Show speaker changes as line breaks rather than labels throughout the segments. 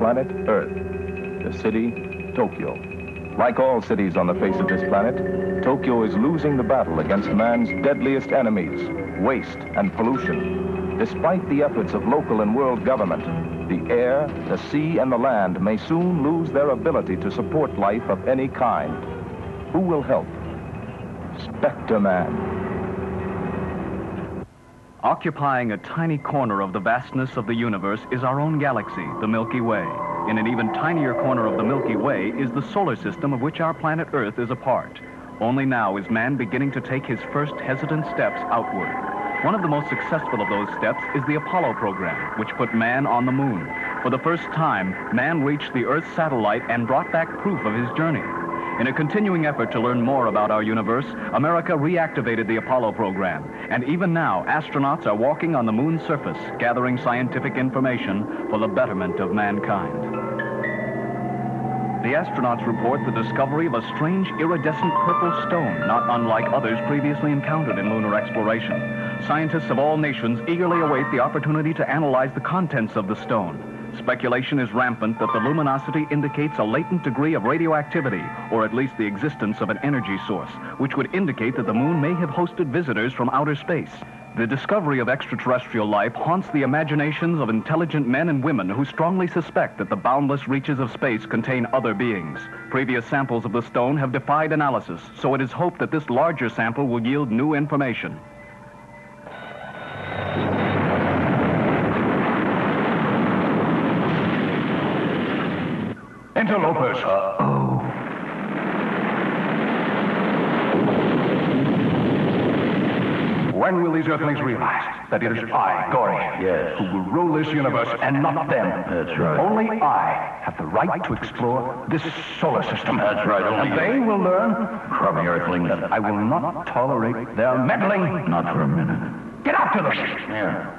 planet Earth, the city, Tokyo. Like all cities on the face of this planet, Tokyo is losing the battle against man's deadliest enemies, waste and pollution. Despite the efforts of local and world government, the air, the sea, and the land may soon lose their ability to support life of any kind. Who will help? Spectreman.
Occupying a tiny corner of the vastness of the universe is our own galaxy, the Milky Way. In an even tinier corner of the Milky Way is the solar system of which our planet Earth is a part. Only now is man beginning to take his first hesitant steps outward. One of the most successful of those steps is the Apollo program, which put man on the moon. For the first time, man reached the Earth satellite and brought back proof of his journey. In a continuing effort to learn more about our universe, America reactivated the Apollo program. And even now, astronauts are walking on the moon's surface, gathering scientific information for the betterment of mankind. The astronauts report the discovery of a strange iridescent purple stone, not unlike others previously encountered in lunar exploration. Scientists of all nations eagerly await the opportunity to analyze the contents of the stone. Speculation is rampant that the luminosity indicates a latent degree of radioactivity, or at least the existence of an energy source, which would indicate that the moon may have hosted visitors from outer space. The discovery of extraterrestrial life haunts the imaginations of intelligent men and women who strongly suspect that the boundless reaches of space contain other beings. Previous samples of the stone have defied analysis, so it is hoped that this larger sample will yield new information.
Interlopers. Uh-oh. When will these Earthlings realize that it is I, Gori,
yes,
who will rule this universe and not them?
That's right.
Only I have the right to explore this solar system.
That's right.
And they will learn
from the Earthlings
that I will not tolerate their meddling.
Not for a minute.
Get after them.
Yeah.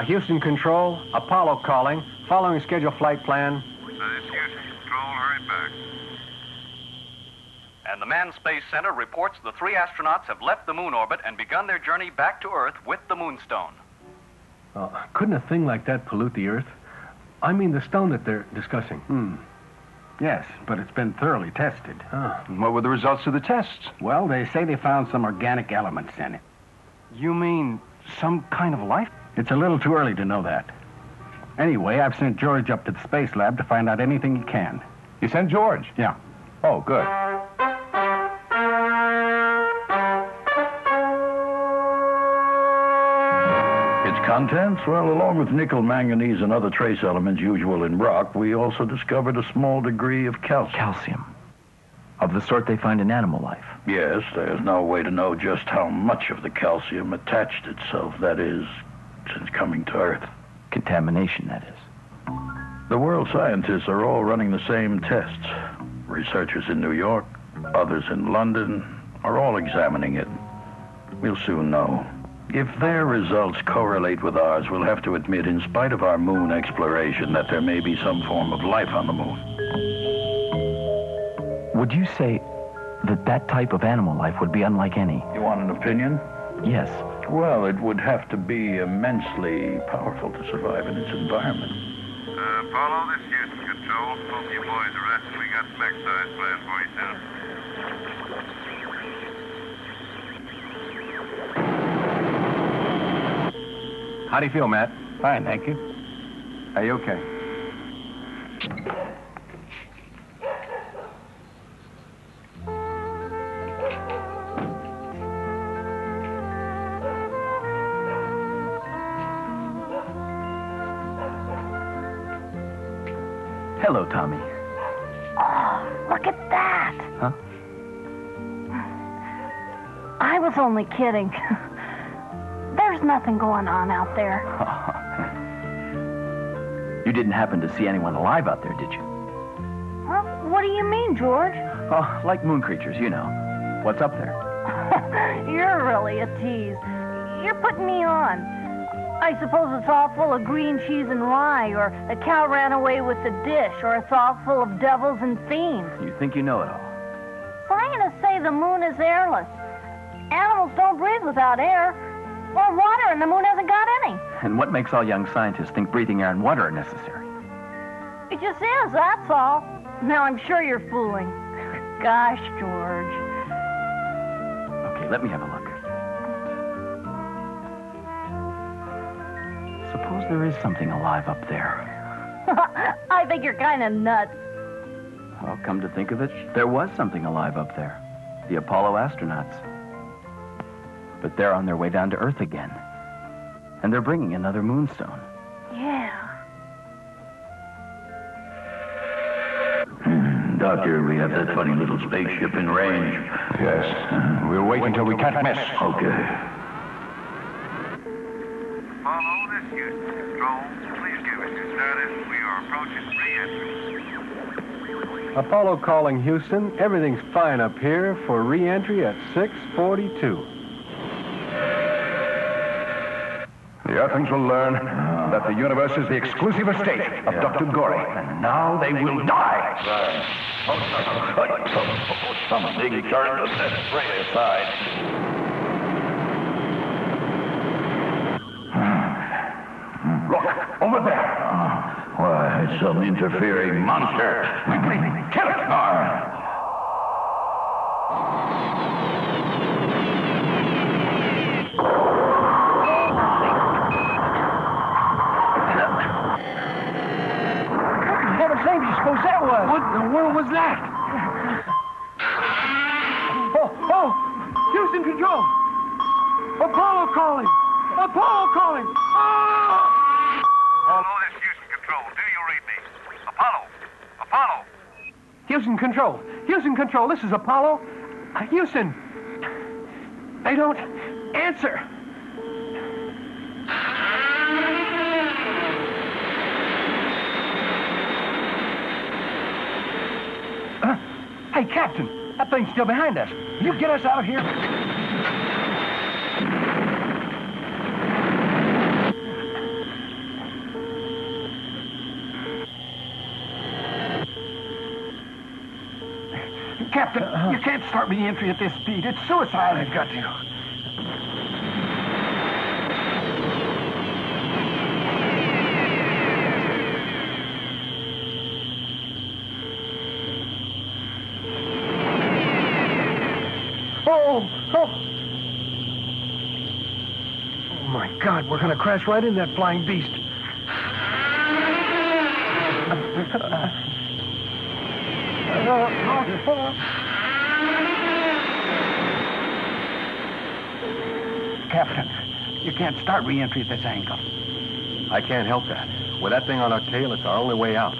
Houston Control, Apollo calling. Following scheduled flight plan.
This is Houston Control, hurry back.
And the Manned Space Center reports the 3 astronauts have left the moon orbit and begun their journey back to Earth with the Moonstone.
Couldn't a thing like that pollute the Earth? I mean the stone that they're discussing.
Yes, but it's been thoroughly tested.
What were the results of the tests?
Well, they say they found some organic elements in it.
You mean some kind of life?
It's a little too early to know that. Anyway, I've sent George up to the space lab to find out anything he can.
You sent George?
Yeah.
Oh, good.
Its contents? Well, along with nickel, manganese, and other trace elements usual in rock, we also discovered a small degree of calcium.
Calcium? Of the sort they find in animal life?
Yes, there's no way to know just how much of the calcium attached itself, that is, since coming to Earth.
Contamination, that is.
The world scientists are all running the same tests. Researchers in New York, others in London, are all examining it. We'll soon know. If their results correlate with ours, we'll have to admit, in spite of our moon exploration, that there may be some form of life on the moon.
Would you say that that type of animal life would be unlike any?
You want an opinion?
Yes.
Well, it would have to be immensely powerful to survive in its environment.
Apollo, this is Houston Control. Hope you boys are resting. We got spec size planned for you soon.
How do you feel, Matt?
Fine, thank you.
Are you okay?
Hello, Tommy.
Oh, look at that.
Huh?
I was only kidding. There's nothing going on out there.
You didn't happen to see anyone alive out there, did you?
Huh? What do you mean, George?
Oh, like moon creatures, you know. What's up there?
You're really a tease. You're putting me on. I suppose it's all full of green cheese and rye, or a cow ran away with the dish, or it's all full of devils and fiends.
You think you know it all?
So I'm going to say the moon is airless. Animals don't breathe without air, or water, and the moon hasn't got any.
And what makes all young scientists think breathing air and water are necessary?
It just is, that's all. Now, I'm sure you're fooling. Gosh, George.
Okay, let me have a look. Suppose there is something alive up there.
I think you're kind of nuts.
Well, come to think of it, there was something alive up there. The Apollo astronauts. But they're on their way down to Earth again. And they're bringing another moonstone.
Yeah.
Doctor, we have that funny little spaceship in range.
Yes. We'll wait until we can't miss.
Okay.
Follow this Houston Control. Please give us your status. We are approaching re-entry.
Apollo calling Houston. Everything's fine up here for re-entry at 6:42.
The Earthlings will learn that the universe is the exclusive estate of Dr. Gori. And now they will die.
Something turned us that spray aside.
Look, over there.
Why, some interfering monster.
Kill it.
Suppose that was? What in the world was that? Oh! Houston Control! Apollo calling! Apollo calling! Ah!
Follow this Houston Control. Do you read me? Apollo! Apollo!
Houston Control! Houston Control, this is Apollo. Houston! They don't answer. Hey, Captain, that thing's still behind us. Will you get us out of here? Captain, you can't start re-entry at this speed. It's suicide. I've got to. Oh, my God, we're going to crash right in that flying beast. Captain, you can't start re-entry at this angle. I can't help that. With that thing on our tail, it's our only way out.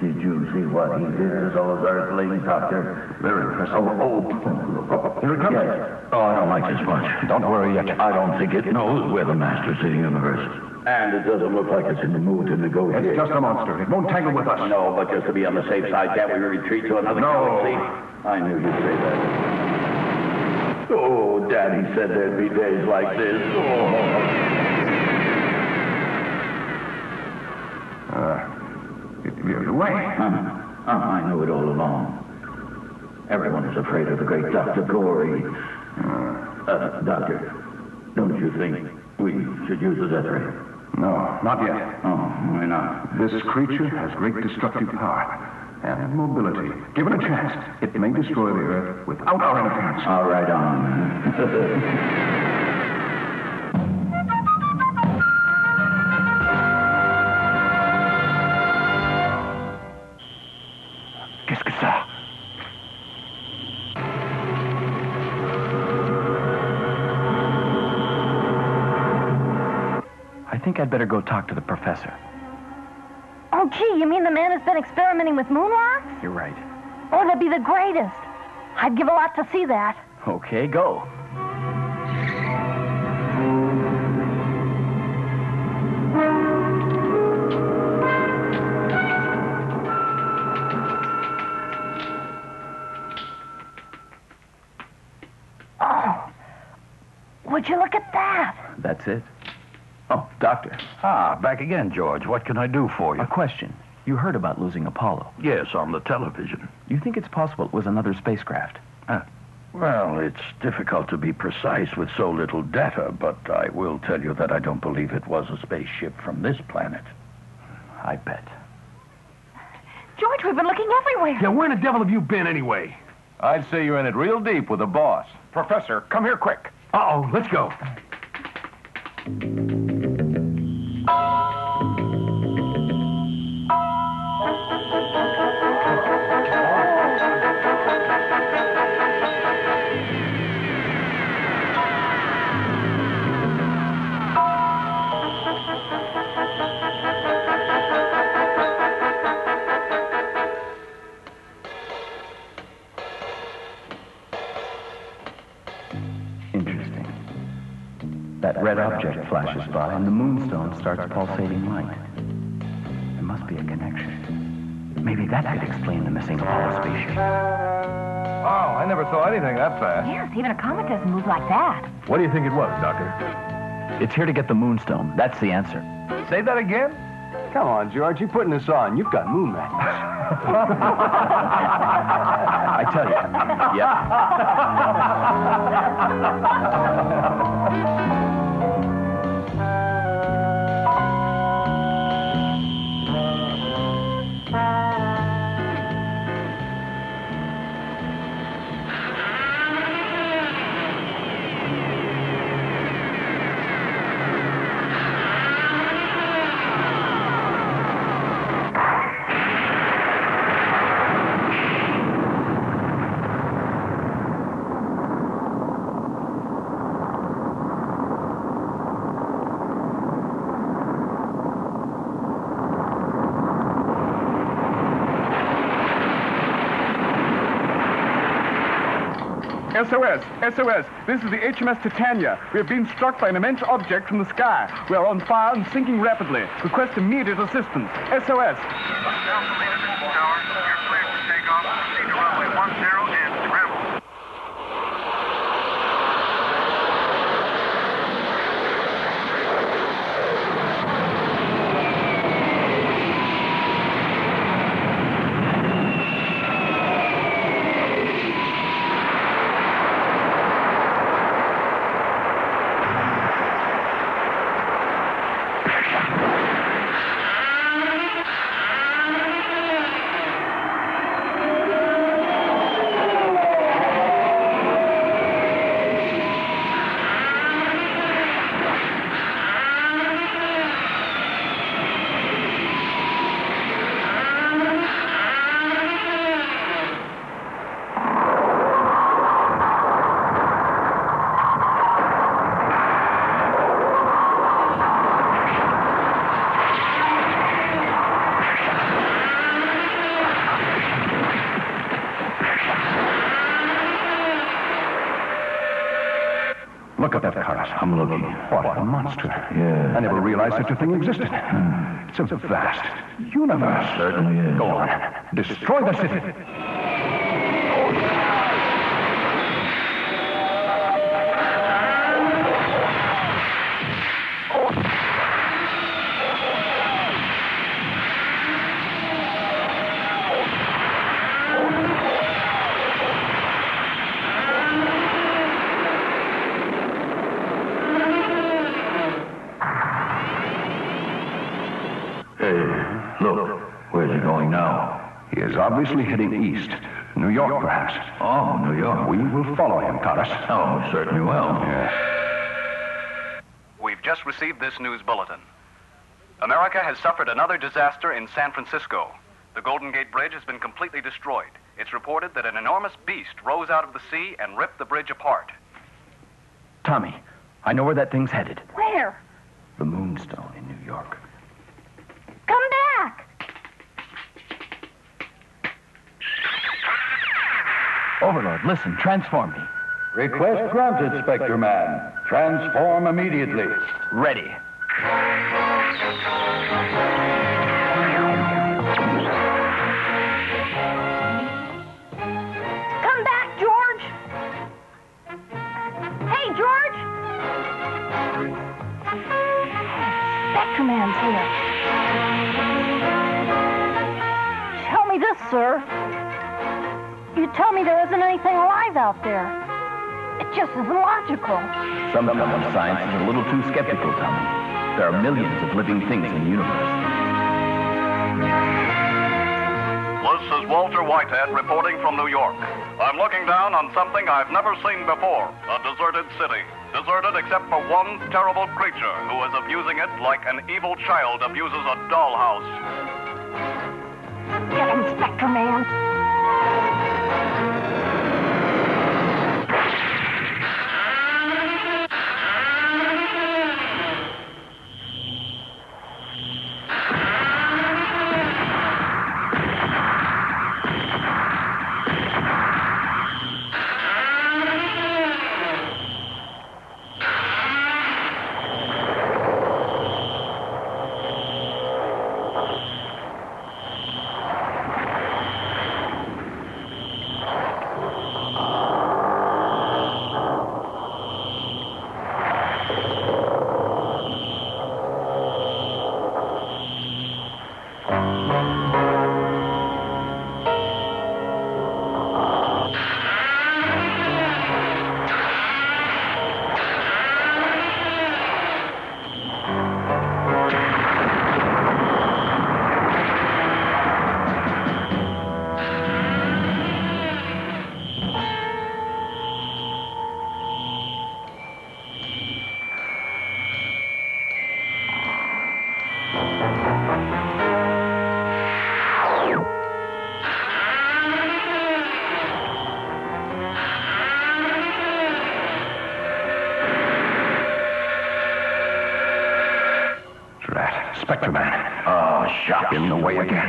Did you see what he did to those Earthlings, Doctor? Very impressive. Here it comes. Yes. Oh, I don't like this much.
Don't worry yet.
I don't think it knows we're the masters of the universe. And it doesn't look like it's in the mood to negotiate.
It's just a monster. It won't tangle with us.
No, but just to be on the safe side, can't we retreat to another galaxy? I knew you'd say that. Oh, Daddy said there'd be days like this.
You're away.
I knew it all along. Everyone is afraid of the great Dr. Gori. Doctor, don't you think we should use the death ray?
No, not yet.
Oh, why not?
This creature has great destructive power and mobility. Given a chance, it may destroy the Earth without our interference.
All right, on.
Qu'est-ce que ça?
I think I'd better go talk to the professor.
Oh, gee, you mean the man has been experimenting with moon rocks?
You're right.
Oh, that'd be the greatest. I'd give a lot to see that.
Okay, go.
Oh, would you look at that?
That's it. Oh, Doctor.
Back again, George. What can I do for you?
A question. You heard about losing Apollo.
Yes, on the television.
You think it's possible it was another spacecraft?
Well, it's difficult to be precise with so little data, but I will tell you that I don't believe it was a spaceship from this planet.
I bet.
George, we've been looking everywhere.
Yeah, where in the devil have you been anyway?
I'd say you're in it real deep with the boss.
Professor, come here quick.
Uh-oh, let's go.
Interesting. That red object flashes by, and the moonstone starts pulsating light. There must be a connection. Maybe that could explain the missing Apollo spaceship.
Wow, I never saw anything that fast.
Yes, even a comet doesn't move like that.
What do you think it was, Doctor?
It's here to get the moonstone. That's the answer.
Say that again?
Come on, George, you're putting this on. You've got moon madness.
I tell you. Yeah.
SOS! SOS! This is the HMS Titania. We have been struck by an immense object from the sky. We are on fire and sinking rapidly. Request immediate assistance. SOS!
Alpha leadership tower, you're cleared for takeoff. Proceed to runway 10 and scramble.
Look at that, Karas.
I'm looking.
What a monster.
Yeah.
I never realized such a thing existed. It's a vast universe.
Certainly is.
Go on. Destroy the city.
Look, where's he going now?
He is obviously heading east. New York, perhaps.
Oh, New York.
We will follow him, Karas.
Oh, certainly will.
We've just received this news bulletin. America has suffered another disaster in San Francisco. The Golden Gate Bridge has been completely destroyed. It's reported that an enormous beast rose out of the sea and ripped the bridge apart.
Tommy, I know where that thing's headed.
Where?
The Moonstone in New York.
Come back!
Overlord, listen, transform me.
Request granted, Spectreman. Transform immediately.
Ready.
Come back, George! Hey, George! Spectreman's here. Tell me this, sir. You tell me there isn't anything alive out there. It just isn't logical.
Some science is a little too skeptical, Tommy. There are millions of living things in the universe.
This is Walter Whitehead reporting from New York. I'm looking down on something I've never seen before, a deserted city. Deserted except for one terrible creature who is abusing it like an evil child abuses a dollhouse.
Get him, Spectreman.
Spectreman. Oh, shot in the way again.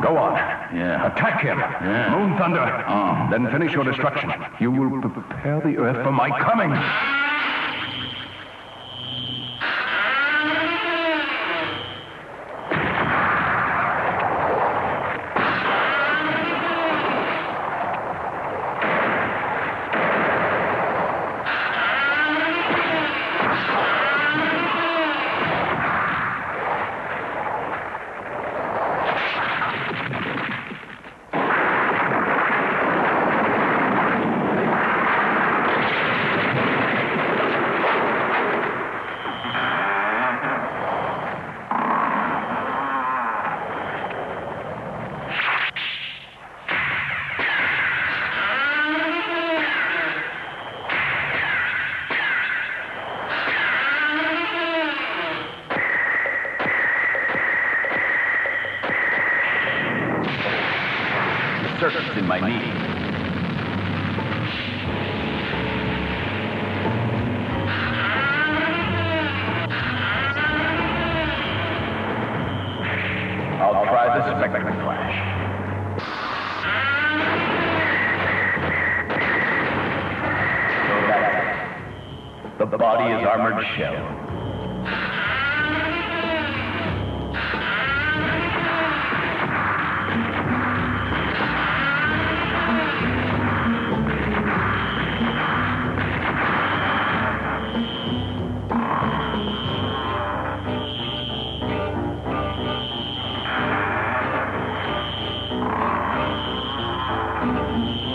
Go on.
Yeah.
Attack him.
Yeah.
Moon Thunder. Then finish your destruction. You will prepare the earth for my coming.
Circuits in my knee. I'll try the Spectreman flash. So that The body is armored shell.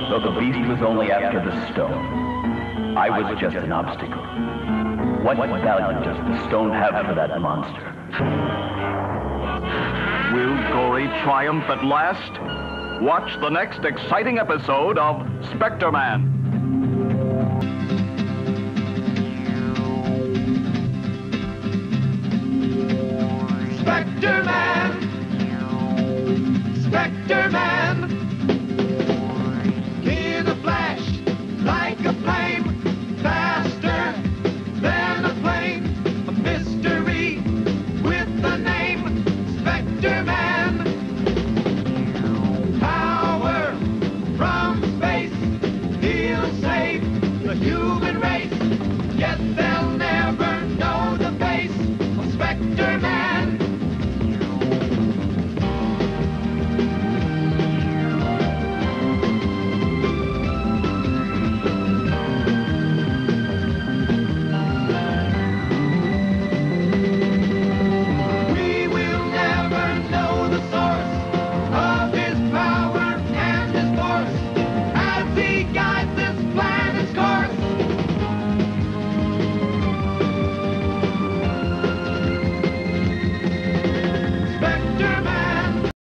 Though the beast was only after the stone, I was just an obstacle. What value does the stone have for that monster?
Will Gori triumph at last? Watch the next exciting episode of Spectreman.
Spectreman! Spectreman!